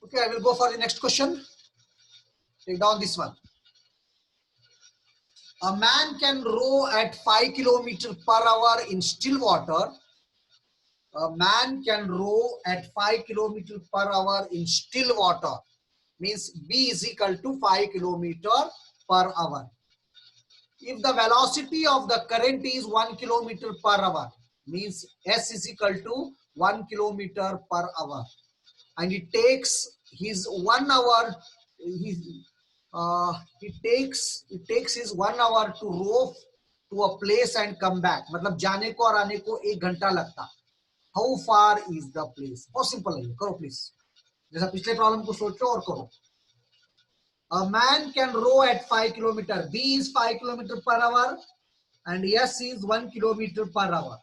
Okay, I will go for the next question. Take down this one. A man can row at 5 kilometers per hour in still water. A man can row at 5 kilometers per hour in still water. Means B is equal to 5 kilometers per hour. If the velocity of the current is 1 kilometer per hour, means S is equal to 1 kilometer per hour, and it takes his 1 hour. It takes his 1 hour to row to a place and come back. मतलब जाने को और आने को 1 घंटा लगता. How far is the place? बहुत simple है, करो प्लीज. जैसा पिछले प्रॉब्लम को सोचो और करो. A man can row at 5 kilometers. B is 5 kilometers per hour and S is 1 kilometer per hour.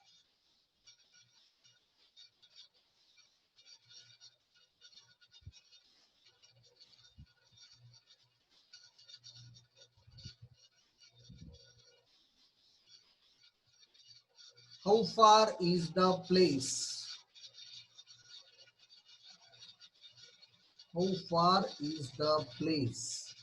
How far is the place? How far is the place?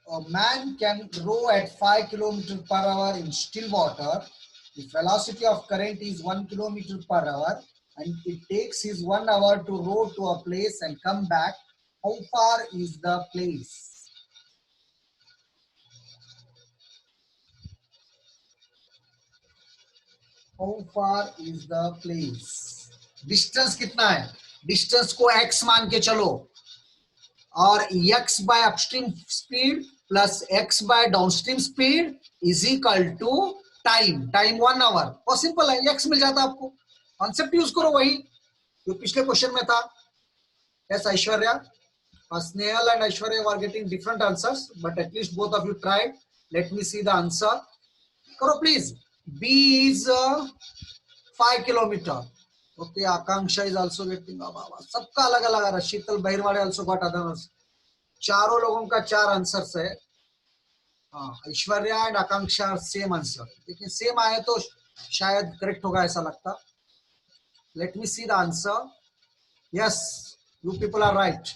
A man can row at 5 kilometers per hour in still water. The velocity of current is 1 kilometer per hour and it takes his 1 hour to row to a place and come back. How far is the place? How far is the place? Distance कितना है? Distance को x मान के चलो और x by upstream speed plus x by downstream speed is equal to time. Time 1 hour. बहुत simple है, x मिल जाता आपको. कॉन्सेप्ट यूज करो वही जो पिछले क्वेश्चन में था. Yes, Aishwarya. Snehal and Aishwarya were getting different answers, but at least both of you tried. Let me see the answer. करो please. B is 5 kilometer. Okay, Akanksha is also getting. सबका अलग अलग आ रहा. शीतल बहिरवाड़े also got others. चारों लोगों का 4 answers है. Aishwarya and Akanksha same answer. लेकिन सेम आए तो शायद करेक्ट होगा ऐसा लगता. Let me see the answer. Yes, you people are right.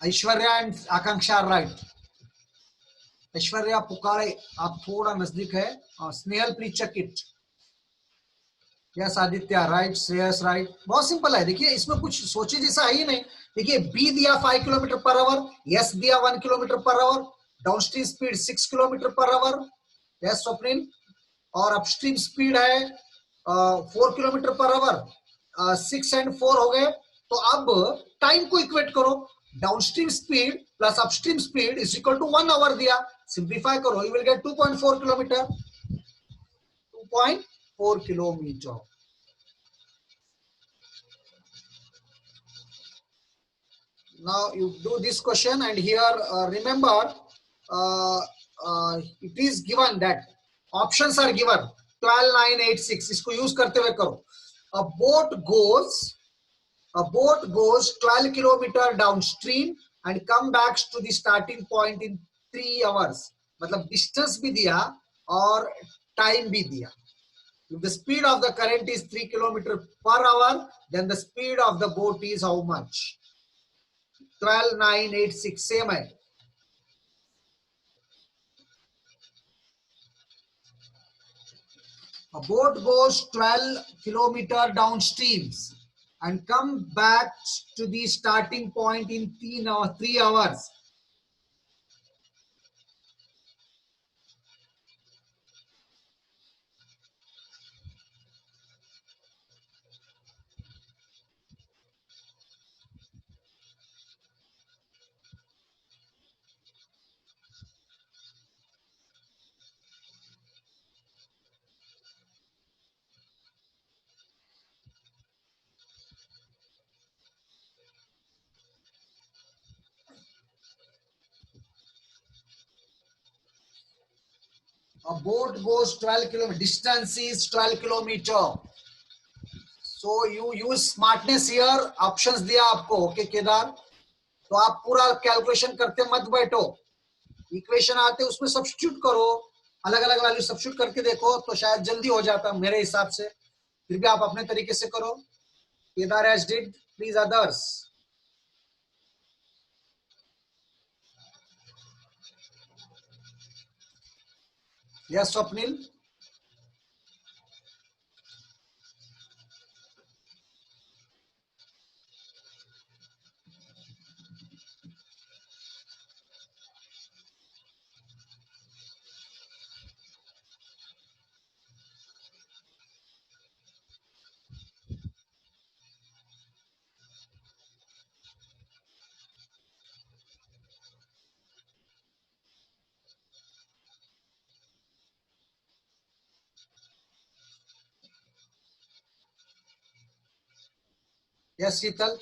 Aishwarya and Akanksha are right. Aishwarya पुकारे, आप थोड़ा नजदीक है. Snehal please check it. Yes Aditya right. Shreyas right. बहुत सिंपल है. देखिए इसमें कुछ सोचे जैसा है ही नहीं. देखिए बी दिया 5 किलोमीटर पर आवर, यस दिया 1 kilometre per hour, downstream speed 6 kilometre per hour. Yes Swapnil. और अपस्ट्रीम स्पीड है 4 किलोमीटर पर आवर. 6 एंड 4 हो गए. तो अब टाइम को इक्वेट करो. Downstream speed plus upstream speed is equal to 1 hour दिया. सिंप्लीफाई करो, you will get 2.4 kilometre. 2.4 kilometre. Now you do this question and here remember it is given that options are given 12, 9, 8, 6. इसको use करते हुए करो. A boat goes 12 kilometer downstream and come back to the starting point in 3 hours. मतलब distance भी दिया और time भी दिया. If the speed of the current is 3 kilometer per hour, then the speed of the boat is how much? 12, 9, 8, 6 same है. A boat goes 12 kilometer downstream and come back to the starting point in 3 hours. A boat goes 12 kilometers. Distance is 12 kilometer. So you use smartness here. Options दिया आपको. Okay, Kedar. तो आप पूरा calculation करते मत बैठो, equation आते उसमें सब्स्टिट्यूट करो, अलग अलग वैल्यू सब्स्टिट्यूट करके देखो तो शायद जल्दी हो जाता मेरे हिसाब से। फिर भी आप अपने तरीके से करो। Kedar has did, please others. Yes Swapnil. Yes Sheetal.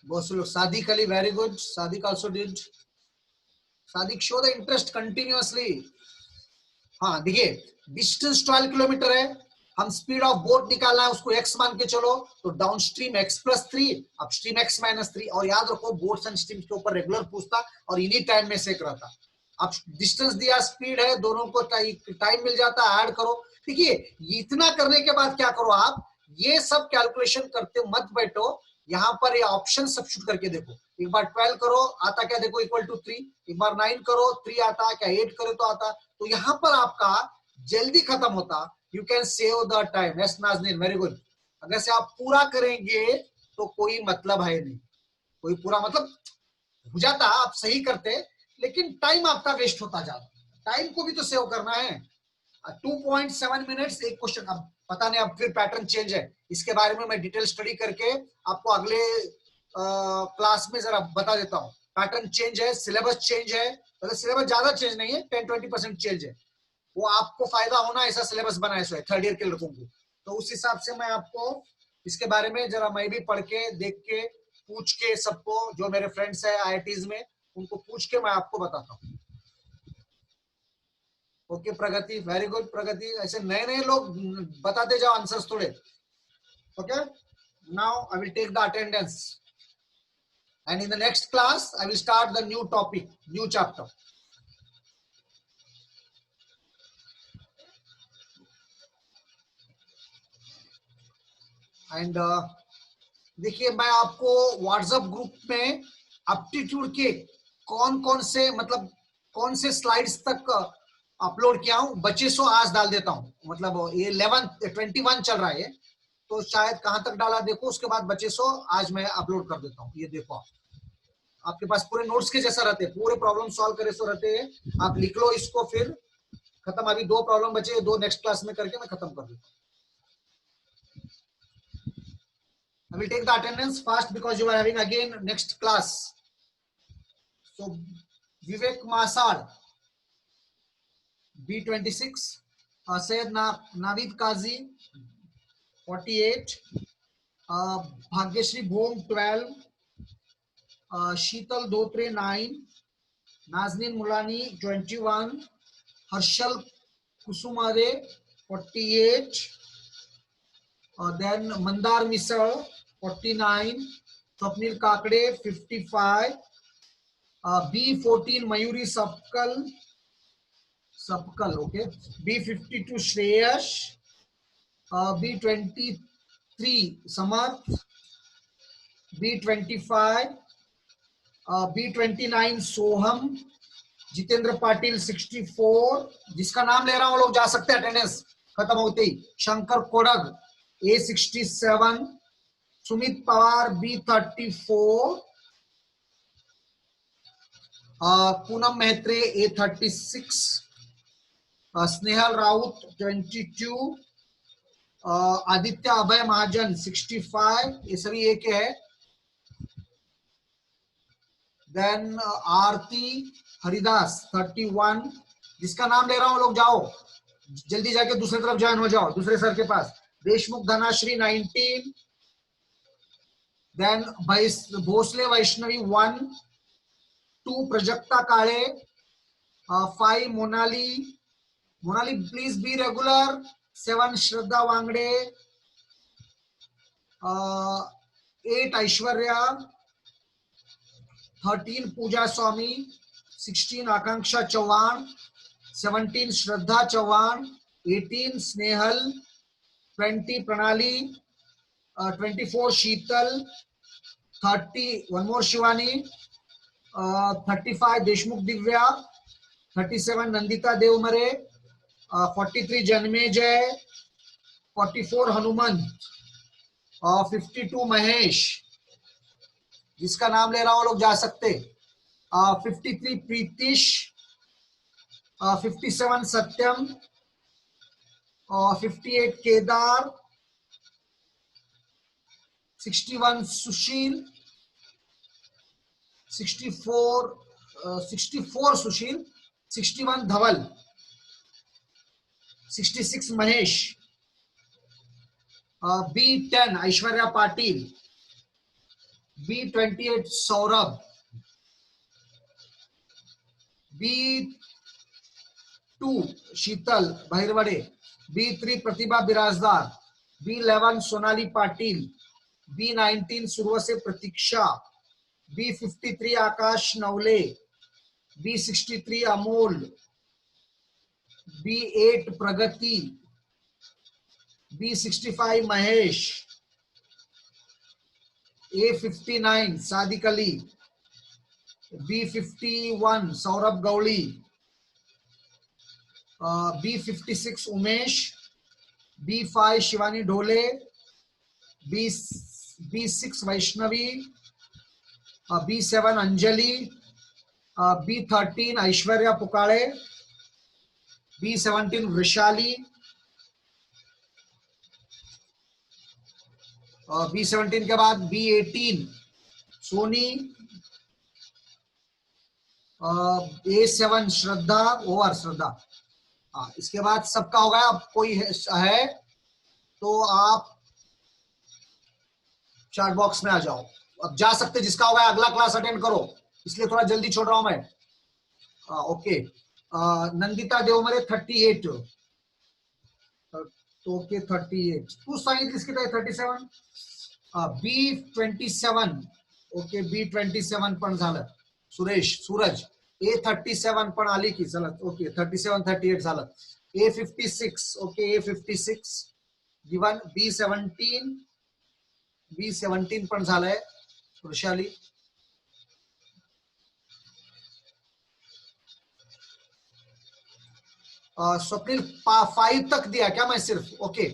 बहुत लोग, Sadiq Ali very good, Sadiq also did. Sadiq show the interest continuously. हाँ देखिए, डिस्टेंस 12 किलोमीटर है, हम स्पीड ऑफ बोट निकालना है, उसको x मान के चलो, तो down stream x+3, upstream x-3। और याद रखो बोट्स एंड स्ट्रीम के ऊपर रेगुलर पूछता और इन्हीं टाइम में से एक रहता। अब डिस्टेंस दिया, स्पीड है, दोनों को टाइम मिल जाता, ऐड करो। देखिए इतना करने के बाद क्या करो आप, ये सब कैलकुलेशन करते मत बैठो, यहाँ पर ये ऑप्शन सब्स्टिट्यूट करके देखो। एक बार 12 करो, आता क्या देखो, इक्वल टू 3। एक बार 9 करो, 3 आता, क्या 8 करो तो आता। तो यहाँ पर आपका जल्दी खत्म होता, you can save the time. Yes Nazneen, very good. अगर से आप पूरा करेंगे तो कोई मतलब है नहीं, कोई पूरा मतलब हो जाता, आप सही करते, लेकिन टाइम आपका वेस्ट होता जाता। टाइम को भी तो सेव करना है। 2.7 मिनट्स एक क्वेश्चन। अब पता नहीं, अब फिर पैटर्न चेंज है, इसके बारे में मैं डिटेल स्टडी करके आपको अगले क्लास में जरा बता देता हूँ। पैटर्न चेंज है, सिलेबस चेंज है, मतलब सिलेबस ज्यादा चेंज नहीं है, 10-20% चेंज है। वो आपको फायदा होना ऐसा सिलेबस बनाया है थर्ड ईयर के लड़कों को। तो उस हिसाब से मैं आपको इसके बारे में जरा मैं भी पढ़ के देख के पूछ के सबको, जो मेरे फ्रेंड्स है आईआईटीज में, उनको पूछ के मैं आपको बताता हूँ। Okay Pragati, very good Pragati. ऐसे नए नए लोग बताते जाओ आंसर्स थोड़े। Okay, now I will take the attendance and in the next class I will start the new topic, new chapter. And देखिए, मैं आपको व्हाट्सएप ग्रुप में एप्टीट्यूड के कौन कौन से, मतलब कौन से स्लाइड्स तक अपलोड किया हूं, बचे सो आज डाल देता हूं। मतलब ये 21 चल रहा है, तो शायद कहां तक डाला देखो, उसके बाद बचे सो आज मैं अपलोड कर देता हूं। ये देखो, आपके पास पूरे नोट्स के जैसा रहते, पूरे प्रॉब्लम सॉल्व करे सो रहते हैं, आप लिख लो इसको, फिर खत्म। अभी 2 प्रॉब्लम बचे, 2 नेक्स्ट क्लास में करके मैं खत्म कर देता हूं। I will take the attendance fast because you are having again next class. So Vivek Masad, B26, Syed Navid Kazi, 48, Bhagyashri Bhom, 12, Sheetal Dotre, 9, Nazneen Mulani, 21, Harshal Kusumare, 48, then Mandar Misal, 49, Swapnil Kakade, 55, B14 Mayuri Sapkal, okay. B52 Shreyash, B23 Samarth, B25, B29 Soham, Jitendra Patil 64, जिसका नाम ले रहा हूं वो लोग जा सकते हैं अटेंडेंस खत्म होते ही। शंकर कोडग A67, Sumit Pawar B34, Poonam Mehtre A36, Snehal Raut 22, Aditya अभय महाजन 65, ये सभी एक है। देन आरती हरिदास 31, जिसका नाम ले रहा हूं लोग जाओ जल्दी जाके दूसरी तरफ ज्वाइन हो जाओ, दूसरे सर के पास। Deshmukh Dhanashree 19, then Bhosale Vaishnavi 1, 2 Prajakta Kale, 5 Monali please be regular, 7 Shraddha Wangde, 8 Aishwarya, 13 Pooja Swami, 16 Akanksha Chauhan, 17 Shraddha Chauhan, 18 Snehal, 20 Pranali, 24 Sheetal, 30 one more Shivani, 35 Deshmukh Divya, 37 Nandita Devmare, 43 Janmejay, 44 Hanuman, 52 Mahesh, जिसका नाम ले रहा हूं लोग जा सकते, 53 Pritish, 57 Satyam, 58 Kedar, 61 Sushil, 64 Sushil, 61 Dhaval, 66 Mahesh, B10 Aishwarya Patil, B28 Saurabh, B2 Sheetal Bhairwade, B3 Pratibha Birazdar, B11 Sonali Patil, B19 Survase Pratiksha, B53 Akash Navle, B63 Amol, B8 Pragati, B65 Mahesh, A59 Sadiq Ali, B51 Saurabh Gauli, B56 Umesh, B5 Shivani Dhole, B6 Vaishnavi, B7 Anjali, B13 Aishwarya Pukale, B17 Vrishali, B17 के बाद B18 Soni, A7 श्रद्धा, over श्रद्धा। इसके बाद सबका हो गया। अब कोई है तो आप चैट बॉक्स में आ जाओ, अब जा सकते, जिसका हो गया अगला क्लास अटेंड करो, इसलिए थोड़ा जल्दी छोड़ रहा हूं मैं। ओके, नंदिता देवमरे 38, ओके 38, तू सांगितलीस की 37, B27, ओके B27 पण झालं, सुरेश सूरज, A37 पण आली की, चला ओके 37 38 झालं, A56, okay A56 given, B17 पण झालंय वृषाली, स्वप्निल 5 तक दिया क्या मैं सिर्फ, okay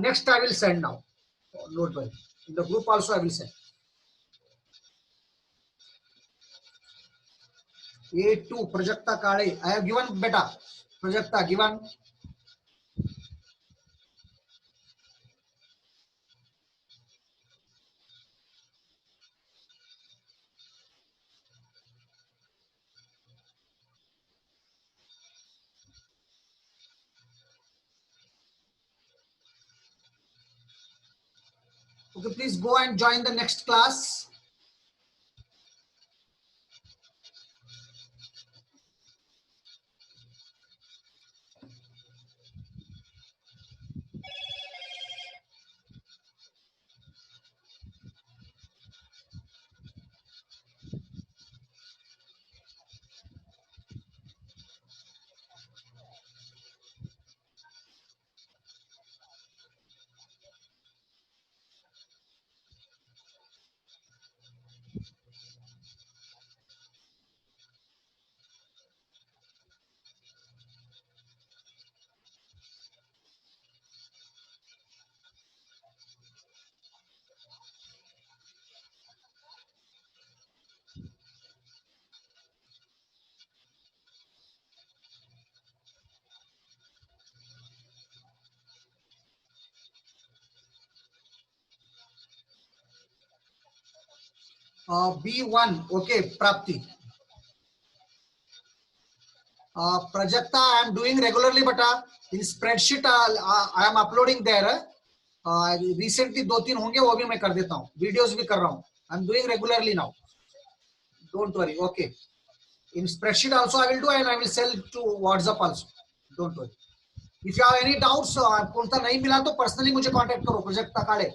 next I will send now, note by in the group also I will send. A2 Prajakta Kale, I have given beta, Prajakta given, okay please go and join the next class. B1, okay Prapti, Prajakta I am doing regularly, but in spreadsheet I am uploading there, recently 2-3 होंगे वो भी मैं कर देता हूँ, videos भी कर रहा हूँ, I am doing regularly now, don't worry, okay, in spreadsheet also I will do and I will sell to WhatsApp also, don't worry. If you have any doubts, कोणता नहीं मिला तो पर्सनली मुझे कांटेक्ट करो, प्रोजेक्टा काळे,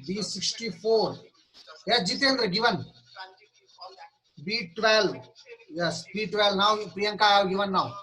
B64. Yes, Jitendra, given. B12. Yes, B12. Now, Priyanka, I have given now.